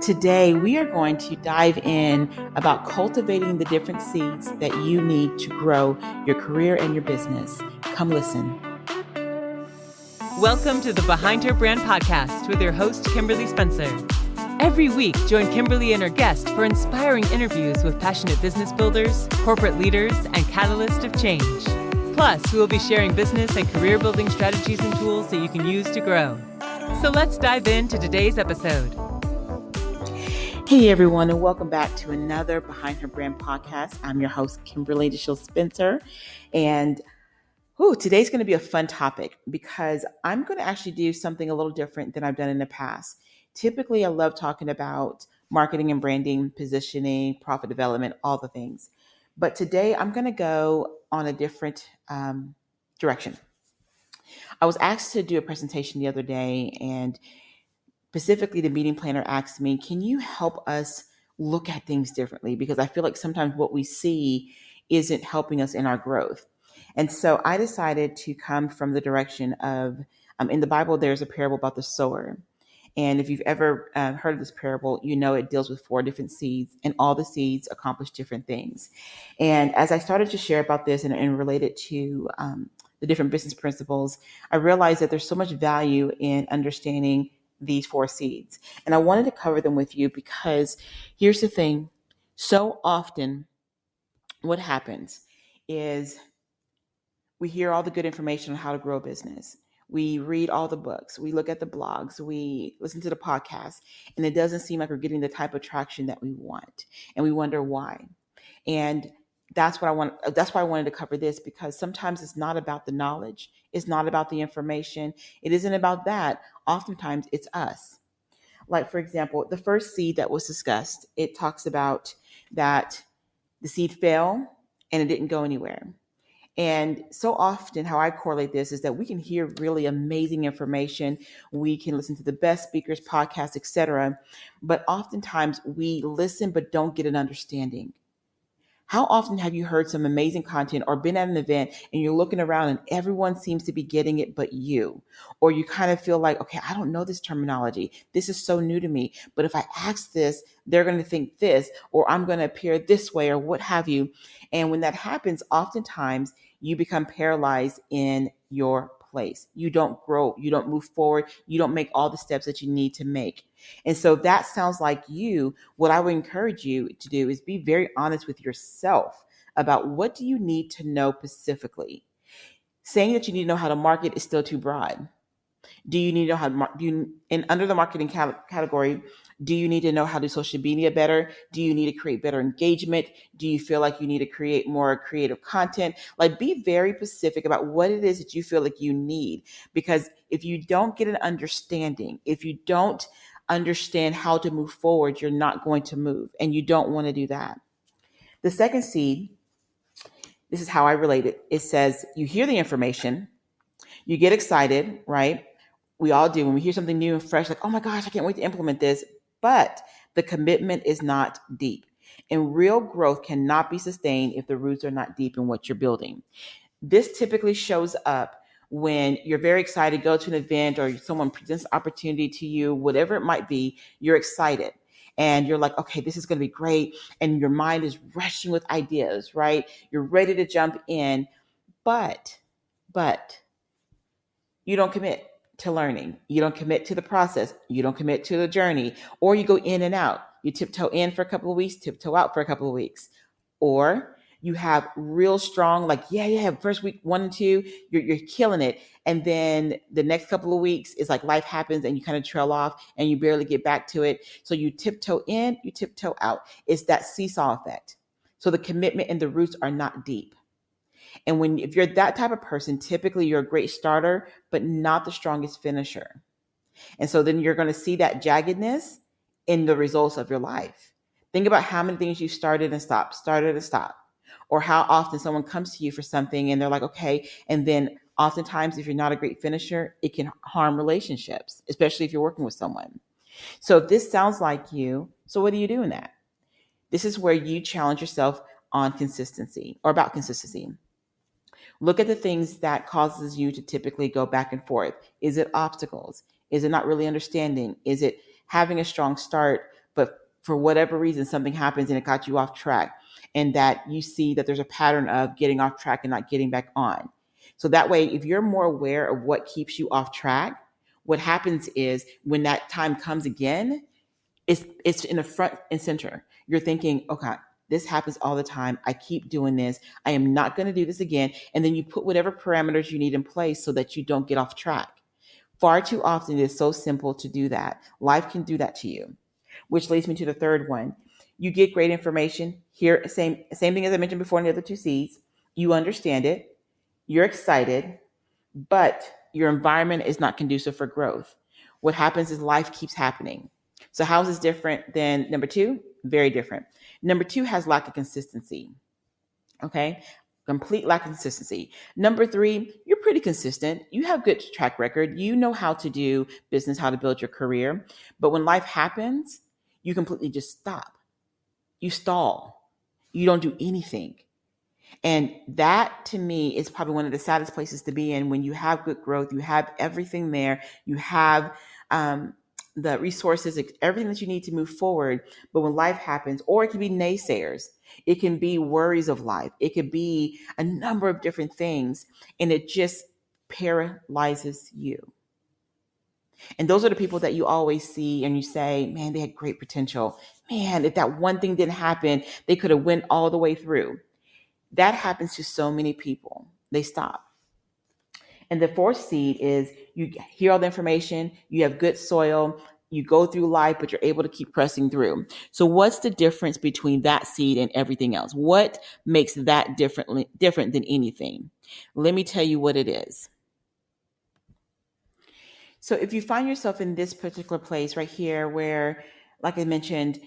Today, we are going to dive in about cultivating the different seeds that you need to grow your career and your business. Come listen. Welcome to the Behind Her Brand podcast with your host, Kimberly Spencer. Every week, join Kimberly and her guest for inspiring interviews with passionate business builders, corporate leaders, and catalysts of change. Plus, we will be sharing business and career building strategies and tools that you can use to grow. So let's dive into today's episode. Hey everyone, and welcome back to another Behind Her Brand podcast. I'm your host, Kimberly DeShields-Spencer, and today's going to be a fun topic because I'm going to actually do something a little different than I've done in the past. Typically, I love talking about marketing and branding, positioning, profit development, all the things. But today, I'm going to go on a different direction. I was asked to do a presentation the other day, and specifically, the meeting planner asked me, can you help us look at things differently? Because I feel like sometimes what we see isn't helping us in our growth. And so I decided to come from the direction of, in the Bible, there's a parable about the sower. And if you've ever heard of this parable, you know it deals with 4 different seeds, and all the seeds accomplish different things. And as I started to share about this and relate it to the different business principles, I realized that there's so much value in understanding these 4 seeds. And I wanted to cover them with you because here's the thing. So often what happens is we hear all the good information on how to grow a business. We read all the books. We look at the blogs. We listen to the podcasts, and it doesn't seem like we're getting the type of traction that we want. And we wonder why. And that's why I wanted to cover this, because sometimes it's not about the knowledge. It's not about the information. It isn't about that. Oftentimes it's us. Like, for example, the first seed that was discussed, it talks about that the seed fell and it didn't go anywhere. And so often how I correlate this is that we can hear really amazing information. We can listen to the best speakers, podcasts, etc. But oftentimes we listen but don't get an understanding. How often have you heard some amazing content or been at an event and you're looking around and everyone seems to be getting it but you? Or you kind of feel like, okay, I don't know this terminology. This is so new to me. But if I ask this, they're going to think this, or I'm going to appear this way, or what have you. And when that happens, oftentimes you become paralyzed in your place. You don't grow. You don't move forward. You don't make all the steps that you need to make. And so that sounds like you. What I would encourage you to do is be very honest with yourself about what do you need to know specifically. Saying that you need to know how to market is still too broad. Do you need to know how to and under the marketing category, do you need to know how to do social media better? Do you need to create better engagement? Do you feel like you need to create more creative content? Like, be very specific about what it is that you feel like you need. Because if you don't get an understanding, if you don't understand how to move forward, you're not going to move, and you don't want to do that. The second seed, this is how I relate it. It says you hear the information, you get excited, right? We all do when we hear something new and fresh, like, oh my gosh, I can't wait to implement this. But the commitment is not deep. And real growth cannot be sustained if the roots are not deep in what you're building. This typically shows up when you're very excited, go to an event, or someone presents an opportunity to you, whatever it might be, you're excited. And you're like, okay, this is going to be great. And your mind is rushing with ideas, right? You're ready to jump in, but you don't commit to learning. You don't commit to the process. You don't commit to the journey, or you go in and out. You tiptoe in for a couple of weeks, tiptoe out for a couple of weeks, or you have real strong, like, first week 1 and 2, you're killing it. And then the next couple of weeks is like life happens and you kind of trail off and you barely get back to it. So you tiptoe in, you tiptoe out. It's that seesaw effect. So the commitment and the roots are not deep. And if you're that type of person, typically you're a great starter, but not the strongest finisher. And so then you're going to see that jaggedness in the results of your life. Think about how many things you started and stopped, or how often someone comes to you for something and they're like, okay. And then oftentimes, if you're not a great finisher, it can harm relationships, especially if you're working with someone. So if this sounds like you, so what do you do in that? This is where you challenge yourself on consistency, or about consistency. Look at the things that causes you to typically go back and forth. Is it obstacles? Is it not really understanding? Is it having a strong start, but for whatever reason, something happens and it got you off track, and that you see that there's a pattern of getting off track and not getting back on. So that way, if you're more aware of what keeps you off track, what happens is when that time comes again, it's in the front and center. You're thinking, okay, this happens all the time. I keep doing this. I am not going to do this again. And then you put whatever parameters you need in place so that you don't get off track. Far too often, it is so simple to do that. Life can do that to you, which leads me to the third one. You get great information. Here, same thing as I mentioned before in the other two C's. You understand it. You're excited, but your environment is not conducive for growth. What happens is life keeps happening. So how is this different than number two? Very different. Number two has lack of consistency. Okay. Complete lack of consistency. Number three, you're pretty consistent. You have good track record. You know how to do business, how to build your career. But when life happens, you completely just stop. You stall. You don't do anything. And that to me is probably one of the saddest places to be in when you have good growth, you have everything there, you have the resources, everything that you need to move forward. But when life happens, or it can be naysayers, it can be worries of life, it could be a number of different things, and it just paralyzes you. And those are the people that you always see and you say, man, they had great potential. Man, if that one thing didn't happen, they could have went all the way through. That happens to so many people. They stop. And the fourth seed is you hear all the information, you have good soil, you go through life, but you're able to keep pressing through. So what's the difference between that seed and everything else? What makes that different than anything? Let me tell you what it is. So if you find yourself in this particular place right here where, like I mentioned,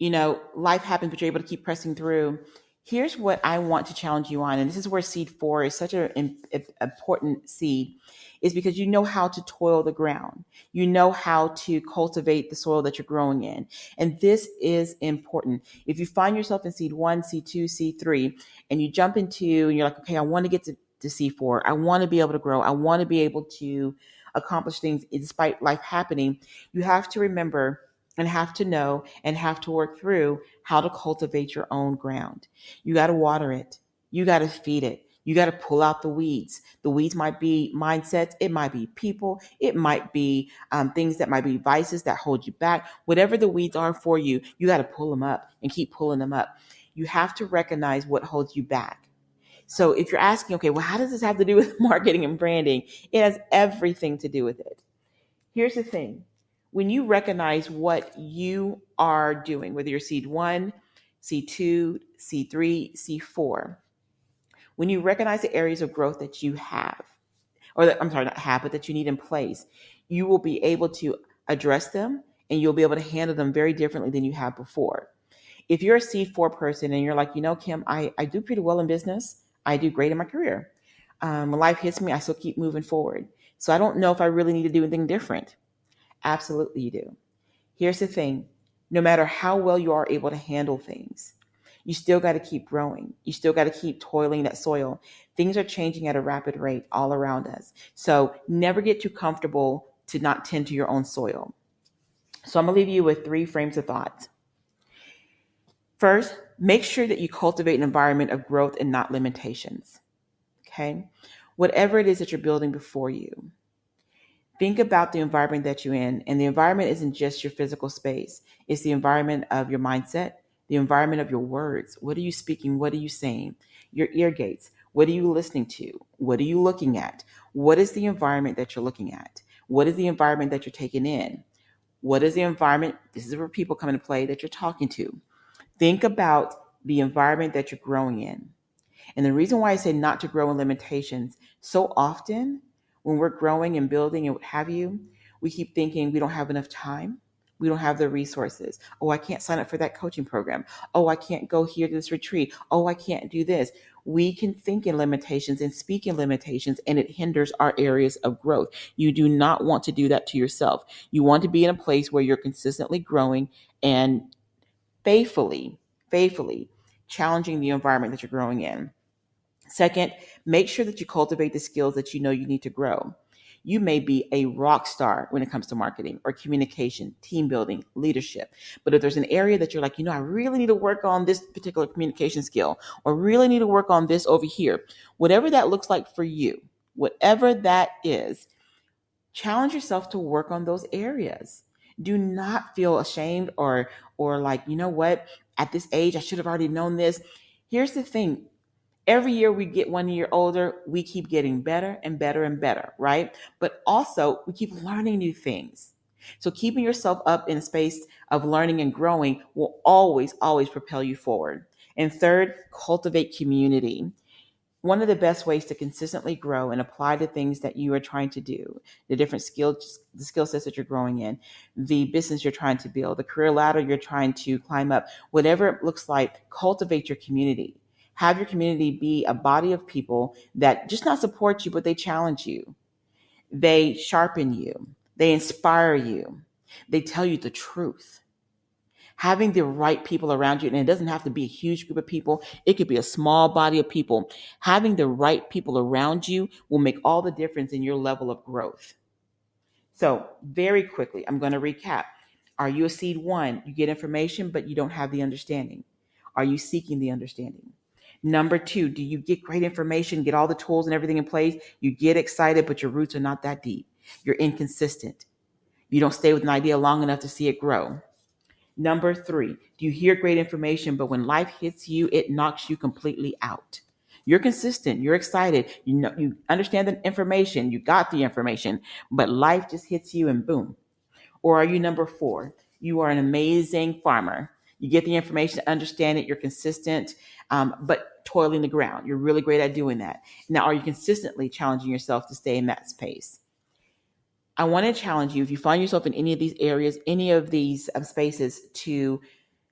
life happens, but you're able to keep pressing through. Here's what I want to challenge you on. And this is where seed 4 is such an important seed, is because you know how to toil the ground. You know how to cultivate the soil that you're growing in. And this is important. If you find yourself in seed 1, seed 2, seed 3, and you jump into, and you're like, okay, I want to get to seed 4. I want to be able to grow. I want to be able to accomplish things despite life happening. You have to remember and have to know and have to work through how to cultivate your own ground. You got to water it. You got to feed it. You got to pull out the weeds. The weeds might be mindsets. It might be people. It might be things that might be vices that hold you back. Whatever the weeds are for you, you got to pull them up and keep pulling them up. You have to recognize what holds you back. So if you're asking, okay, well, how does this have to do with marketing and branding? It has everything to do with it. Here's the thing. When you recognize what you are doing, whether you're seed 1, seed 2, seed 3, seed 4, when you recognize the areas of growth that you have, but that you need in place, you will be able to address them and you'll be able to handle them very differently than you have before. If you're a seed 4 person and you're like, Kim, I do pretty well in business. I do great in my career. When life hits me, I still keep moving forward. So I don't know if I really need to do anything different. Absolutely you do. Here's the thing. No matter how well you are able to handle things, you still got to keep growing. You still got to keep toiling that soil. Things are changing at a rapid rate all around us. So never get too comfortable to not tend to your own soil. So I'm going to leave you with 3 frames of thought. First, make sure that you cultivate an environment of growth and not limitations. Okay? Whatever it is that you're building before you, think about the environment that you're in. And the environment isn't just your physical space. It's the environment of your mindset, the environment of your words. What are you speaking? What are you saying? Your ear gates. What are you listening to? What are you looking at? What is the environment that you're looking at? What is the environment that you're taking in? What is the environment? This is where people come into play that you're talking to. Think about the environment that you're growing in. And the reason why I say not to grow in limitations, so often when we're growing and building and what have you, we keep thinking we don't have enough time. We don't have the resources. Oh, I can't sign up for that coaching program. Oh, I can't go here to this retreat. Oh, I can't do this. We can think in limitations and speak in limitations, and it hinders our areas of growth. You do not want to do that to yourself. You want to be in a place where you're consistently growing and faithfully challenging the environment that you're growing in. Second, make sure that you cultivate the skills that you know you need to grow. You may be a rock star when it comes to marketing or communication, team building, leadership. But if there's an area that you're like, I really need to work on this particular communication skill, or really need to work on this over here, whatever that looks like for you, whatever that is, challenge yourself to work on those areas. Do not feel ashamed or like, what, at this age, I should have already known this. Here's the thing. Every year we get 1 year older, we keep getting better and better and better, right? But also we keep learning new things. So keeping yourself up in a space of learning and growing will always, always propel you forward. And third, cultivate community. One of the best ways to consistently grow and apply the things that you are trying to do, the different the skill sets that you're growing in, the business you're trying to build, the career ladder you're trying to climb up, whatever it looks like, cultivate your community. Have your community be a body of people that just not support you, but they challenge you. They sharpen you. They inspire you. They tell you the truth. Having the right people around you, and it doesn't have to be a huge group of people. It could be a small body of people. Having the right people around you will make all the difference in your level of growth. So very quickly, I'm going to recap. Are you a seed one? You get information, but you don't have the understanding. Are you seeking the understanding? Number two, do you get great information, get all the tools and everything in place? You get excited, but your roots are not that deep. You're inconsistent. You don't stay with an idea long enough to see it grow. Number three, do you hear great information, but when life hits you, it knocks you completely out? You're consistent. You're excited. You understand the information. You got the information, but life just hits you and boom. Or are you number four? You are an amazing farmer. You get the information, understand it. You're consistent, but toiling the ground. You're really great at doing that. Now, are you consistently challenging yourself to stay in that space? I want to challenge you, if you find yourself in any of these areas, any of these spaces, to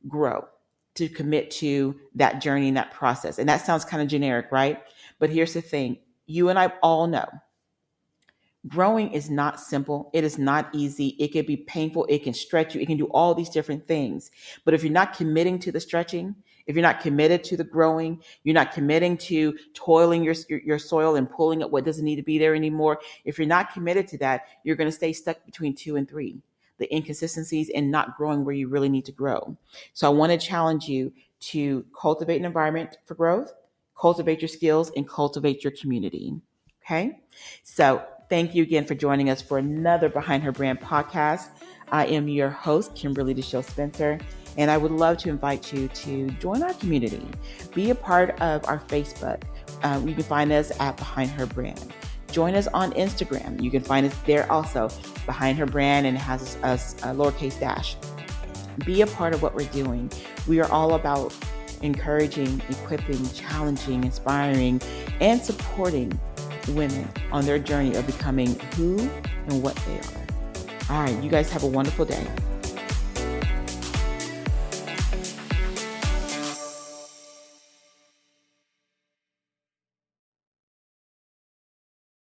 grow, to commit to that journey and that process. And that sounds kind of generic, right? But here's the thing. You and I all know growing is not simple. It is not easy. It can be painful. It can stretch you. It can do all these different things. But if you're not committing to the stretching, if you're not committed to the growing, you're not committing to toiling your soil and pulling up what doesn't need to be there anymore. If you're not committed to that, you're going to stay stuck between 2 and 3, the inconsistencies and not growing where you really need to grow. So I want to challenge you to cultivate an environment for growth, cultivate your skills, and cultivate your community. Okay. So thank you again for joining us for another Behind Her Brand podcast. I am your host, Kimberly DeShields-Spencer, and I would love to invite you to join our community. Be a part of our Facebook. You can find us at Behind Her Brand. Join us on Instagram. You can find us there also, Behind Her Brand, and it has us a lowercase dash. Be a part of what we're doing. We are all about encouraging, equipping, challenging, inspiring, and supporting women on their journey of becoming who and what they are. All right, you guys have a wonderful day.